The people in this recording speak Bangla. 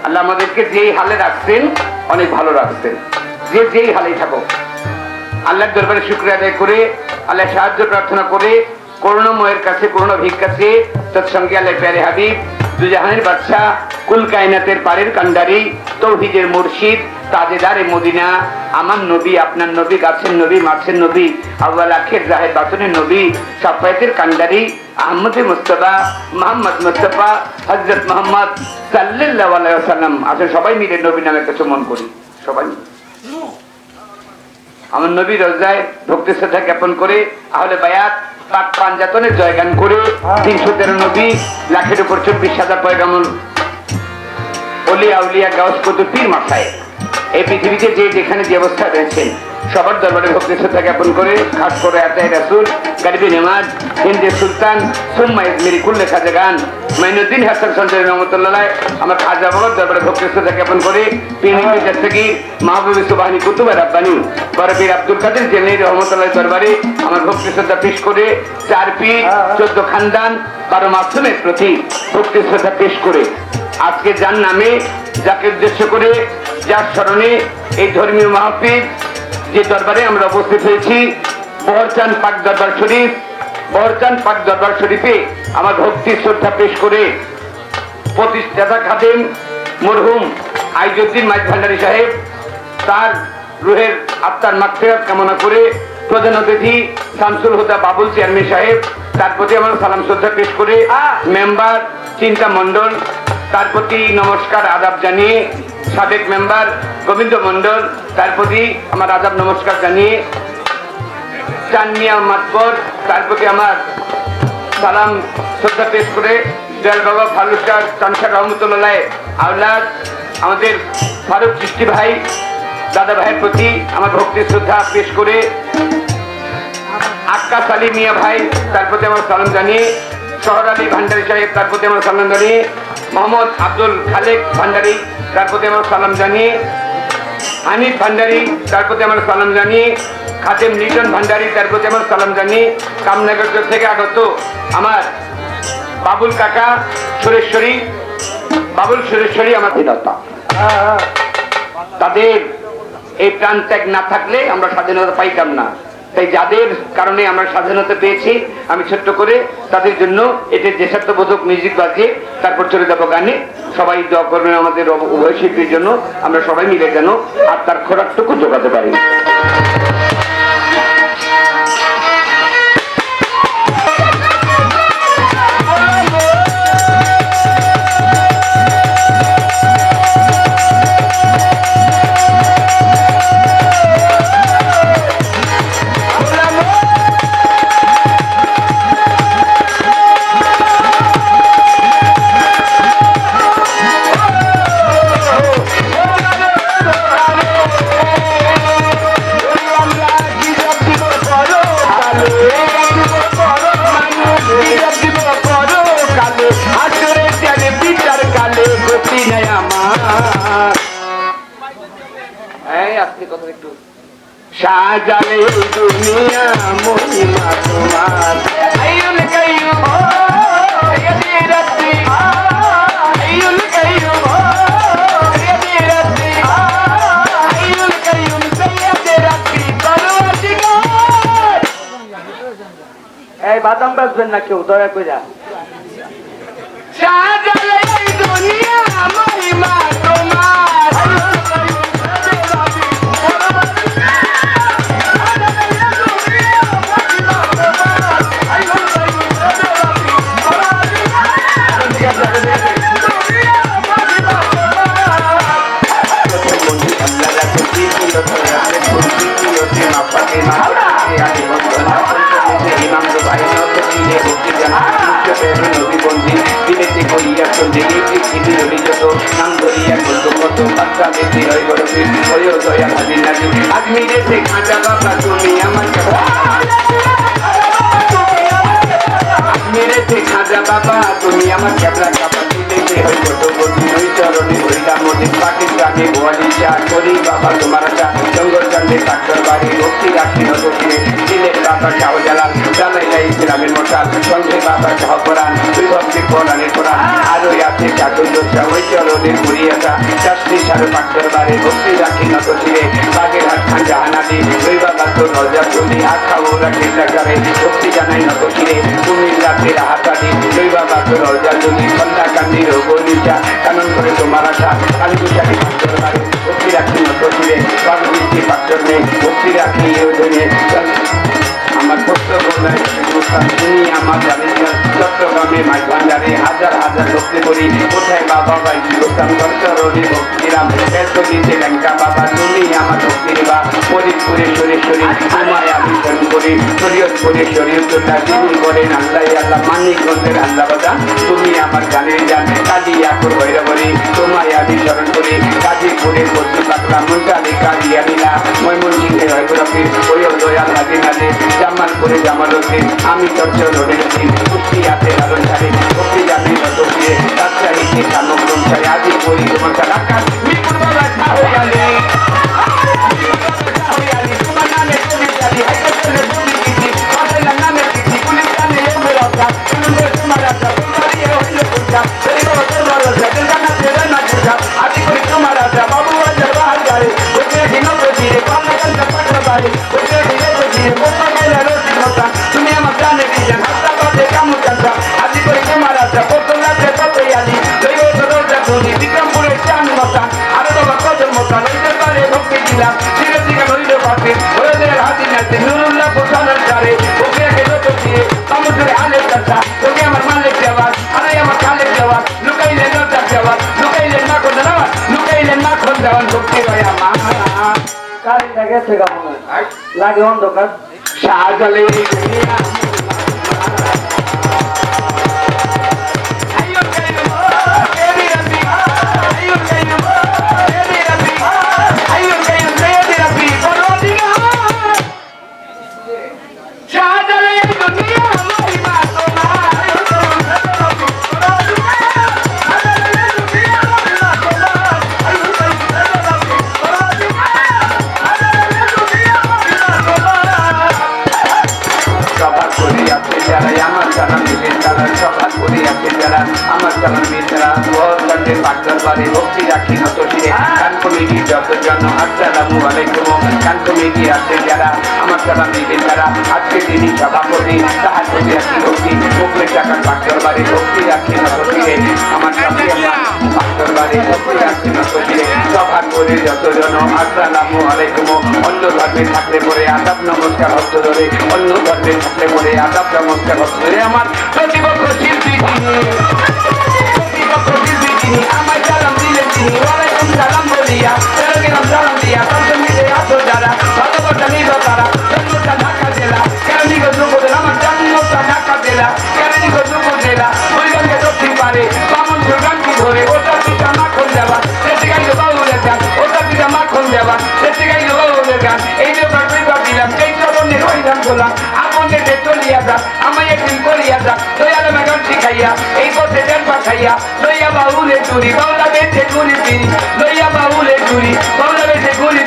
আল্লাহ আমাদেরকে যেই হালে রাখছেন অনেক ভালো রাখছেন, যে যেই হালেই থাকো আল্লাহর দরবারে শুকরিয়া আদায় করে আল্লাহ সাহায্য প্রার্থনা করে করুণাময়ের কাছে করুণা ভিক্ষা চেয়ে তৎসঙ্গে আল্লাহ প্যারে হাবিব দুজাহানের বাদশা কুল কায়নাতের পারের কান্ডারি তৌহিদের মুর্শিদ তাজেদারে মদিনা আমার নবী আপনার নবী গাছের নবী মাছের নবী আউয়াল আখির জাহের বাতনের নবী সাফায়েতের কান্ডারি আহমদ মুস্তাফা মোহাম্মদ মুস্তাফা হযরত মুহাম্মদ সাল্লাল্লাহু আলাইহি ওয়াসাল্লাম আসলে সবাই মিলে নবী নামে একটা চুম্বন করি। সবাই আমার নবী রোজায় ভক্তি শ্রদ্ধা জ্ঞাপন করে আহলে বায়াত পাক পাঞ্জাতনের জয়গান করে 313 নবী লাখের উপর 24,000 পয়গাম্বর ওলিয়া উলিয়া গাউস কুতুব পীর মাসায় এই পৃথিবীতে যে যেখানে যে অবস্থা রয়েছেন সবার দরবারে ভক্তি শ্রদ্ধা জ্ঞাপন করে খাস করে আতায়ে রাসূল গরিবি নেমাজ হিন্দের সুলতান সুম্মা ইজমিরি কুল্লে খাজাগান মাইনুদ্দিন হাসান সঞ্জয় রহমতুল্লাহ আমার খাজা বাবার দরবারে ভক্তি শ্রদ্ধা জ্ঞাপন করে পীর দস্তগীর মাহবুব সুবহানী কুতুব রাব্বানী বরবীর আব্দুল কাদের জেলানী রহমতুল্লাহ দরবারে আমার ভক্তি শ্রদ্ধা পেশ করে 4 পীর 14 খানদান 12 মাসুমের প্রতি ভক্তি শ্রদ্ধা পেশ করে আজকে যার নামে যাকে উদ্দেশ্য করে যার স্মরণে এই ধর্মীয় মাহফিল যে দরবারে আমরা উপস্থিত হয়েছি বহরচান পাক দরবার শরীফ বহরচান পাক দরবার শরীফে আমার ভক্তি শ্রদ্ধা পেশ করে প্রতিষ্ঠাতা খাদেম মরহুম আইজউদ্দিন মাইজ ভান্ডারী সাহেব তার রুহের আত্মার মাগফিরাত কামনা করে প্রধান অতিথি শামসুল হুদা বাবুল চেয়ারম্যান সাহেব তার প্রতি আমার সালাম শ্রদ্ধা পেশ করে মেম্বার চিন্তা মন্ডল তার প্রতি নমস্কার আদাব জানিয়ে সাবেক মেম্বার গোবিন্দ মন্ডল তার প্রতি আমার আদাব নমস্কার জানিয়ে চানমিয়া মাতবর তার প্রতি আমার সালাম শ্রদ্ধা পেশ করে দয়াল বাবা ফারুক শাহ চানসার রহমতুল্লাহ আওলাদ আমাদের ফারুক চিশতি ভাই দাদা ভাইয়ের প্রতি আমার ভক্তি শ্রদ্ধা পেশ করে আক্কাস আলী মিয়া ভাই তার প্রতি আমার সালাম জানিয়ে শহর আলী ভান্ডারী সাহেব তার প্রতি আমার সালাম জানিয়ে মোহাম্মদ আব্দুল খালেক ভান্ডারী তার প্রতি আমার সালাম জানিয়ে হানিফ ভান্ডারী তার প্রতি আমার সালাম জানিয়ে খাদেম লিটন ভান্ডারী তার প্রতি আমার সালাম জানিয়ে কামনগর থেকে আগত আমার বাবুল কাকা সুরেশ্বরী বাবুল সুরেশ্বরী আমার স্বাধীনতা তাদের এই প্রাণ ত্যাগ না থাকলে আমরা স্বাধীনতা পাইতাম না। তাই যাদের কারণে আমরা স্বাধীনতা পেয়েছি আমি ছোট্ট করে তাদের জন্য এটি দেশাত্মবোধক মিউজিক বাজিয়ে তারপর চলে যাবো গানে। সবাই দোয়া করবেন আমাদের উভয় শিল্পীর জন্য, আমরা সবাই মিলে যেন আর তার খোরাকটুকু জোগাতে পারি। সাজালে দুনিয়া মহিমা তোমার আইউল কাইয়ুম ইয়াদি রাব্বি আইউল কাইয়ুম ইয়াদি রাব্বি আইউল কাইয়ুম ইয়াদি রাব্বি পরওয়ারদিগার। এই বাদাম বাজবেন না কেউ দয়া কইরা। সাজালে দুনিয়া মহিমা তোমার আজমিরে থেকে খাজা বাবা তুমি আমার আজমিরে থেকে খাজা বাবা তুমি আমার ক্যাবলা কাপা দিলে হয় কত বন্ধু দুই চরণে হইলা মধ্যে পাকিস্তানে বোয়ালি চা করি বাবা তোমার চা জঙ্গল চন্ডে কাঠর বাড়ি ভক্তি রাখি নদীরে দিলের বাবা চাও জ্বালান জ্বালাইলা ইসলামের মশাল সঙ্গে বাবা চাহ কোরআন দুই ভক্তি কোরআনের কোরআন আরো আছে চাতুর্য ওই চরণে ঘুরিয়ে আসা টাকার পাকড় বাড়ি ভক্তি রাখি নত শিরে বাগেরহাট খান জাহানাদি দৈবা বাদ্য রজা চলি আখা ওরা কেন্দ্রা করে ভক্তি জানাই নত শিরে কুমির রাতে হাতাদি দৈবা বাদ্য রজা চলি কন্যা কান্দি রোগলিচা কানন করে তোমার আশা কালীপুজারি পাকড় বাড়ি ভক্তি রাখি নত শিরে বাগবৃষ্টি পাকড় নেই ভক্তি রাখি ওজনে আমার ছোট্ট বলায় তুমি আমার জানি চট্টগ্রামে মাছ ভান্ডারে হাজার হাজার ভক্তি করি কোথায় বাবা ভাই দোকান চরণে ভক্তিরাম দিতে ল্যাংকা বাবা তুমি আমার ভক্তির বা ফরিদপুরে সরেশ্বরী তোমায় আমি শরণ করি শরীয়তপুরে শরীয়তুল্লাহ যিনি করেন আল্লাহ আল্লাহ মানিকগঞ্জের আল্লাহ বাদা তুমি আমার গানের জান কালিয়াপুর ভৈরবরী তোমায় আমি শরণ করি গাজীপুরে বস্তু পাকলাম মুন্টালি কালিয়ানিলা ময়মনসিংহে হয়পুরফির ওই দয়াল হাজি নাজে জামালপুরে জামাল হোসেন আমি চর্চ রোডের দিন কুষ্টিয়াতে লালন ছাড়ে ভক্তি জানি নত ফিরে রাজশাহীতে কানকরম ছাড়ে আজি করি তোমার ঢাকা মিরপুর বাবা হয়ে গেলে তোমার নামে তুমি জানি হাইকোর্টের তুমি কিছু মাথায় নামে কিছু পুলিশ জানে এমন রাজা তোমার রাজা তোমারই হইল পূজা সেই বছর বড় সেদিন জানা ছেড়ে না পূজা আজি করি তোমার রাজা বাবু রাজা বাহার গাড়ি ওকে দিন বুঝিয়ে পাল্লা কান্তা পাঠা বাড়ি ওকে দিনে বুঝিয়ে বোকা গেলে রোজি মতা তুমি আমার জানে দিয়েছেন হাতটা বাদে কামু কান্তা আজি করি তোমার রাজা প্রথম রাজা কত আলি সেই বছর রোজা ধুনি বিক্রমপুরের চান মতা আরো বাবা কজন মতা রইতে পারে ভক্তি দিলাম ধীরে ধীরে রইল পাশে ওদের হাতি নাচে নুরুল্লাহ পোষানোর চারে ওকে গেল তো দিয়ে সমুদ্রে আলের কাছা ওকে আমার মালিক দেওয়ার আরে আমার খালেক দেওয়ার লুকাইলেন নটার দেওয়ার লুকাইলেন মাখন দেওয়ার লুকাইলেন মাখন দেওয়ার ভক্তি হয় আমার কারেন্টটা গেছে কেমন লাগে অন্ধকার শাহজালে ভক্তি রাখি নত শিরে কান কমিটি যতজন আসসালামু আলাইকুম কান কমিটি আছে যারা আমার সালাম দিবেন যারা আজকে তিনি সভাপতি তাহার প্রতি রাখি ভক্তি মুখলে টাকার পাকড় বাড়ি ভক্তি রাখি নত শিরে আমার সাথে পাকড় বাড়ি ভক্তি রাখি নত শিরে সভা করে যতজন আসসালামু আলাইকুম অন্য ধর্মে থাকলে পরে আদাব নমস্কার হস্ত ধরে অন্য ধর্মে থাকলে পরে আদাব নমস্কার হস্ত ধরে আমার প্রতিপক্ষ শিল্পী আমার সালাম দিলেন তিনি ওয়ালাইকুম সালাম বলিয়া চলে গেলাম সালাম দিয়া সবজন মিলে আসো যারা ভালোবাসা নিল তারা জন্মটা ঢাকা জেলা কেরানীগঞ্জ উপজেলা আমার জন্মটা ঢাকা জেলা কেরানীগঞ্জ উপজেলা ওইখানকে দক্ষিণ পারে বামন গানটি ধরে ওটার পিতা মাখন দেওয়া সেটি গাইল বাউলের গান ওটার পিতা মাখন দেওয়া সেটি গাইল বাউলের গান এই ব্যাপার পেপার দিলাম সেই চরণের ওই গান করলাম আপনে চলিয়া যা আমায় একদিন করিয়া যা দয়াল গান শিখাইয়া এই পথে দেন পাঠাইয়া লইয়া বাউলে চুরি বাউলা বেঁচে ঘুরি ফিরি লইয়া বাউলে চুরি বাউলা বেঁচে ঘুরি